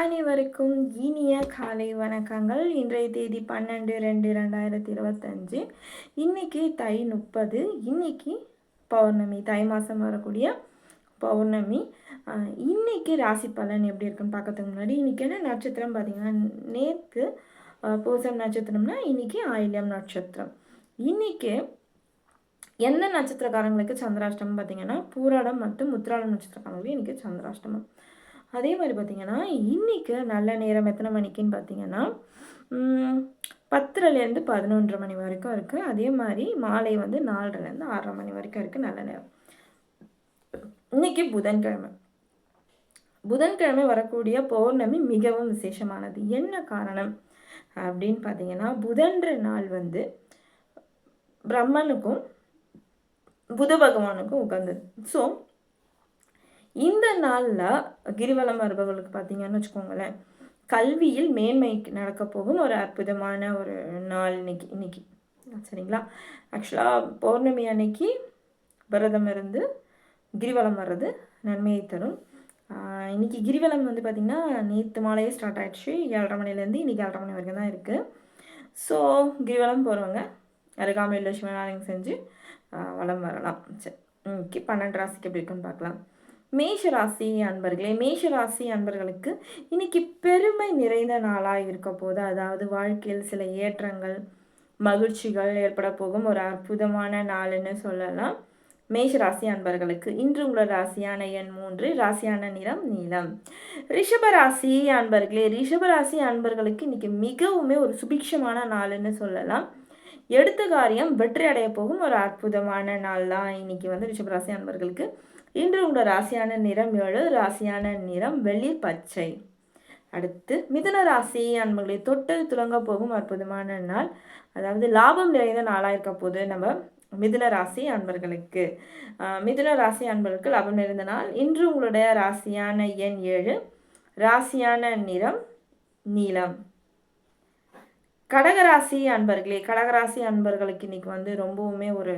அனைவருக்கும் இனிய காலை வணக்கங்கள். இன்றைய தேதி 12/2/2025. இன்னைக்கு தை 30. இன்னைக்கு பௌர்ணமி, தை மாதம் வரக்கூடிய பௌர்ணமி. இன்னைக்கு ராசி பலன் எப்படி இருக்குன்னு பார்க்கறதுக்கு முன்னாடி இன்னைக்கு என்ன நட்சத்திரம் பார்த்தீங்கன்னா, நேற்று பூசம் நட்சத்திரம்னா இன்னைக்கு ஆயில்யம் நட்சத்திரம். இன்னைக்கு எந்த நட்சத்திரக்காரங்களுக்கு சந்திராஷ்டமம் பார்த்தீங்கன்னா, பூராடம் மற்றும் உத்திராடம் நட்சத்திரக்காரங்களுக்கு இன்னைக்கு சந்திராஷ்டமம். அதே மாதிரி பார்த்திங்கன்னா இன்றைக்கி நல்ல நேரம் எத்தனை மணிக்குன்னு பார்த்தீங்கன்னா 10லேருந்து 11 மணி வரைக்கும் இருக்குது. அதே மாதிரி மாலை 4லேருந்து 6 மணி வரைக்கும் இருக்குது நல்ல நேரம். இன்றைக்கி புதன்கிழமை வரக்கூடிய பௌர்ணமி மிகவும் விசேஷமானது. என்ன காரணம் அப்படின்னு பார்த்தீங்கன்னா, புதன்ற நாள் பிரம்மனுக்கும் புத பகவானுக்கும் உகந்தது. ஸோ இந்த நாளில் கிரிவலம் வருபவர்களுக்கு பார்த்தீங்கன்னு வச்சுக்கோங்களேன், கல்வியில் மேன்மை நடக்க போகும் ஒரு அற்புதமான ஒரு நாள் இன்னைக்கு சரிங்களா. ஆக்சுவலாக பௌர்ணமி அன்னைக்கு விரதம் இருந்து கிரிவலம் வர்றது நன்மையை தரும். இன்றைக்கி கிரிவலம் பார்த்திங்கன்னா நேற்று மாலையே ஸ்டார்ட் ஆகிடுச்சு. 7:30 மணிலேருந்து இன்றைக்கி 7:30 மணி வரைக்கும் தான் இருக்குது. ஸோ கிரிவலம் போகிறவங்க அருகாமையில் சிவனாலயம் செஞ்சு வலம் வரலாம். சரி, இன்னைக்கு 12 ராசிக்கு எப்படி இருக்குன்னு பார்க்கலாம். மேஷராசி அன்பர்களே, மேஷராசி அன்பர்களுக்கு இன்னைக்கு பெருமை நிறைந்த நாளாக இருக்க போது, அதாவது வாழ்க்கையில் சில ஏற்றங்கள் மகிழ்ச்சிகள் ஏற்பட போகும் ஒரு அற்புதமான நாள்னு சொல்லலாம். மேஷராசி அன்பர்களுக்கு இன்று உங்களோட ராசியான எண் 3, ராசியான நிறம் நீலம். ரிஷபராசி அன்பர்களே, ரிஷபராசி அன்பர்களுக்கு இன்னைக்கு மிகவுமே ஒரு சுபிக்ஷமான நாள்னு சொல்லலாம். எடுத்த காரியம் வெற்றி அடைய போகும் ஒரு அற்புதமான நாள் தான் இன்னைக்கு ரிஷபராசி அன்பர்களுக்கு. இன்று உங்களோட ராசியான நிறம் 7, ராசியான நிறம் வெளிர் பச்சை. அடுத்து மிதுன ராசி அன்பர்களை தொட்டு துலங்க போகும் அற்புதமான நாள், அதாவது லாபம் நிறைந்த நாளாக இருக்க போது நம்ம மிதுன ராசி அன்பர்களுக்கு. மிதுன ராசி அன்பர்களுக்கு லாபம் நிறைந்த நாள். இன்று உங்களுடைய ராசியான எண் 7, ராசியான நிறம் நீலம். கடகராசி அன்பர்களே, கடகராசி அன்பர்களுக்கு இன்னைக்கு ரொம்பவுமே ஒரு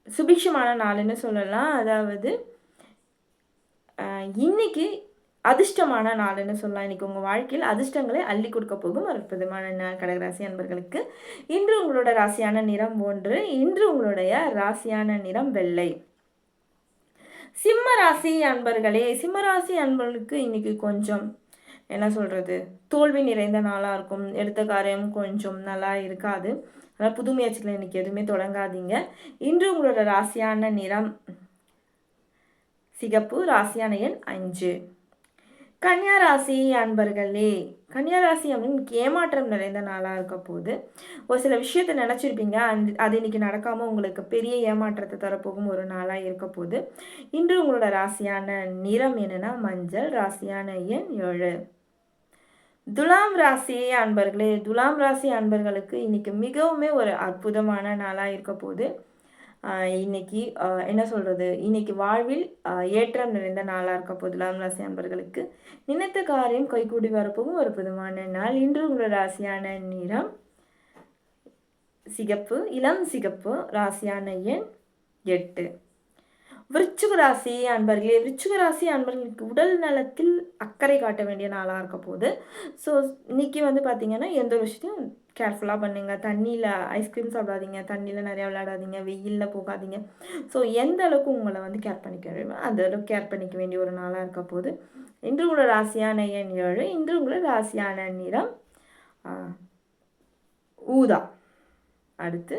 சுபிக்ஷமான நாள்னு சொல்லலாம். அதாவது இன்னைக்கு அதிர்ஷ்டமான நாள்னு சொல்லலாம். இன்னைக்கு உங்கள் வாழ்க்கையில் அதிர்ஷ்டங்களை அள்ளி கொடுக்க போகும் ஒரு அற்புதமான நாள் கடகராசி அன்பர்களுக்கு. இன்று உங்களோட ராசியான நிறம் 1, இன்று உங்களுடைய ராசியான நிறம் வெள்ளை. சிம்ம ராசி அன்பர்களே, சிம்மராசி அன்பர்களுக்கு இன்னைக்கு கொஞ்சம் என்ன சொல்கிறது, தோல்வி நிறைந்த நாளாக இருக்கும். எடுத்த காரியம் கொஞ்சம் நல்லா இருக்காது. அதனால் புது முயற்சிகளை இன்றைக்கி எதுவுமே தொடங்காதீங்க. இன்று உங்களோட ராசியான நிறம் சிகப்பு, ராசியான எண் 5. கன்னியா ராசி அன்பர்களே, கன்னியா ராசி அப்படின்னு ஏமாற்றம் நிறைந்த நாளாக இருக்க போது, ஒரு சில விஷயத்தை நினச்சிருப்பீங்க, அது இன்னைக்கு நடக்காமல் உங்களுக்கு பெரிய ஏமாற்றத்தை தரப்போகும் ஒரு நாளாக இருக்க போது. இன்று உங்களோட ராசியான நிறம் என்னென்னா மஞ்சள், ராசியான எண் 7. துலாம் ராசி அன்பர்களே, துலாம் ராசி அன்பர்களுக்கு இன்னைக்கு மிகவுமே ஒரு அற்புதமான நாளாக இருக்க போது. இன்னைக்கு என்ன சொல்கிறது, இன்னைக்கு வாழ்வில் ஏற்றம் நிறைந்த நாளாக இருக்க போது துலாம் ராசி அன்பர்களுக்கு. நினைத்த காரியம் கைகூடி வரப்போகும் ஒரு அற்புதமான நாள். இன்று உங்களோட ராசியான நிறம் சிகப்பு, இளம் சிகப்பு, ராசியான எண் 8. விருச்சிக ராசி அன்பர்களே, விருச்சிக ராசி அன்பர்களுக்கு உடல் நலத்தில் அக்கறை காட்ட வேண்டிய நாளாக இருக்க போது. ஸோ இன்னைக்கு பார்த்தீங்கன்னா எந்த ஒரு விஷயத்தையும் கேர்ஃபுல்லாக பண்ணுங்கள். தண்ணியில் ஐஸ்கிரீம் சாப்பிடாதீங்க, தண்ணியில் நிறையா விளையாடாதீங்க, வெயிலில் போகாதீங்க. ஸோ எந்த அளவுக்கு உங்களை கேர் பண்ணிக்க வேண்டுமோ அந்த அளவுக்கு கேர் பண்ணிக்க வேண்டிய ஒரு நாளாக இருக்க போது. இன்று உங்களோட ராசியான எண் 7, இன்று உங்களோட ராசியான நிறம் ஊதா. அடுத்து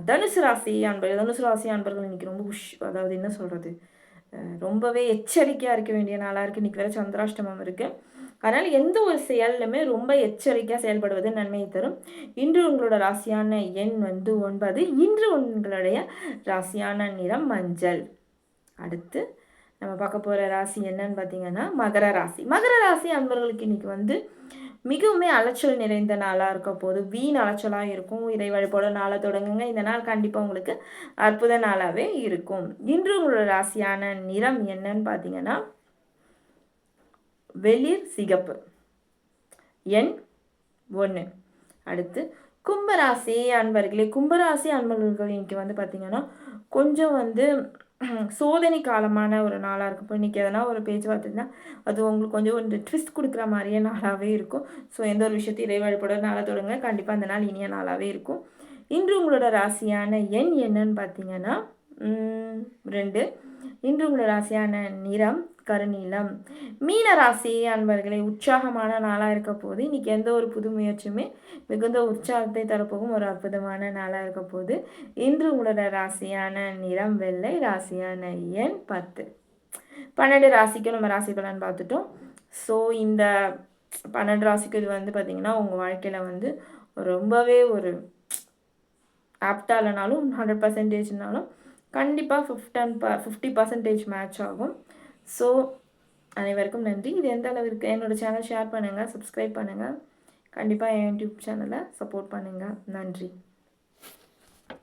தனுசு ராசி அன்பர்கள், தனுசு ராசி அன்பர்கள் இன்றைக்கி ரொம்ப அதாவது என்ன சொல்கிறது, ரொம்பவே எச்சரிக்கையாக இருக்க வேண்டிய நாளாக இருக்குது. இன்றைக்கி வேறு சந்திராஷ்டமம் இருக்குது. அதனால் எந்த ஒரு செயலுமே ரொம்ப எச்சரிக்கையாக செயல்படுவது நன்மையை தரும். இன்று உங்களோட ராசியான எண் 9, இன்று உங்களுடைய ராசியான நிறம் மஞ்சள். அடுத்து நம்ம பார்க்க போகிற ராசி என்னன்னு பார்த்தீங்கன்னா மகர ராசி. மகர ராசி அன்பர்களுக்கு இன்றைக்கி மிகவுமே அலைச்சல் நிறைந்த நாளாக இருக்க போது, வீண் அலைச்சலாக இருக்கும். இறை வழிபாடு நாளை தொடங்குங்க. இந்த நாள் கண்டிப்பாக உங்களுக்கு அற்புத நாளாகவே இருக்கும். இன்று உங்களோட ராசியான நிறம் என்னன்னு பார்த்தீங்கன்னா வெளிர் சிகப்பு, எண் 1. அடுத்து கும்பராசி அன்பர்களே, கும்பராசி அன்பர்கள் இன்னைக்கு பார்த்தீங்கன்னா கொஞ்சம் சோதனை காலமான ஒரு நாளாக இருக்கும். இப்போ இன்றைக்கி எதனா ஒரு பேச்சுவார்த்தைன்னா அது உங்களுக்கு கொஞ்சம் ஒரு ட்விஸ்ட் கொடுக்குற மாதிரியே நாளாகவே இருக்கும். ஸோ எந்த ஒரு விஷயத்தையும் இறை வழிபாட நாளாக தொடங்க கண்டிப்பாக அந்த நாள் இனிய நாளாகவே இருக்கும். இன்று உங்களோட ராசியான எண் என்னன்னு பார்த்தீங்கன்னா 2. இன்று உங்களோட ராசியான நிறம் கருநீலம். மீன ராசி அன்பர்களே, உற்சாகமான நாளாக இருக்க போது இன்றைக்கி எந்த ஒரு புது முயற்சியுமே மிகுந்த உற்சாகத்தை தரப்போகும் ஒரு அற்புதமான நாளாக இருக்க போது. இன்று உங்களோட ராசியான நிறம் வெள்ளை, ராசியான எண் 10. 12 ராசிக்கும் நம்ம ராசி பலன் பார்த்துட்டோம். ஸோ இந்த 12 ராசிக்கு இது வந்து பார்த்திங்கன்னா உங்கள் வாழ்க்கையில் வந்து ரொம்பவே ஒரு ஆப்டாக இல்லைனாலும் 100%னாலும் கண்டிப்பாக 50% மேட்ச் ஆகும். ஸோ அனைவருக்கும் நன்றி. இது எந்த அளவிற்கு என்னோடய சேனல் ஷேர் பண்ணுங்கள், சப்ஸ்கிரைப் பண்ணுங்கள். கண்டிப்பாக என் யூடியூப் சேனலை சப்போர்ட் பண்ணுங்கள். நன்றி.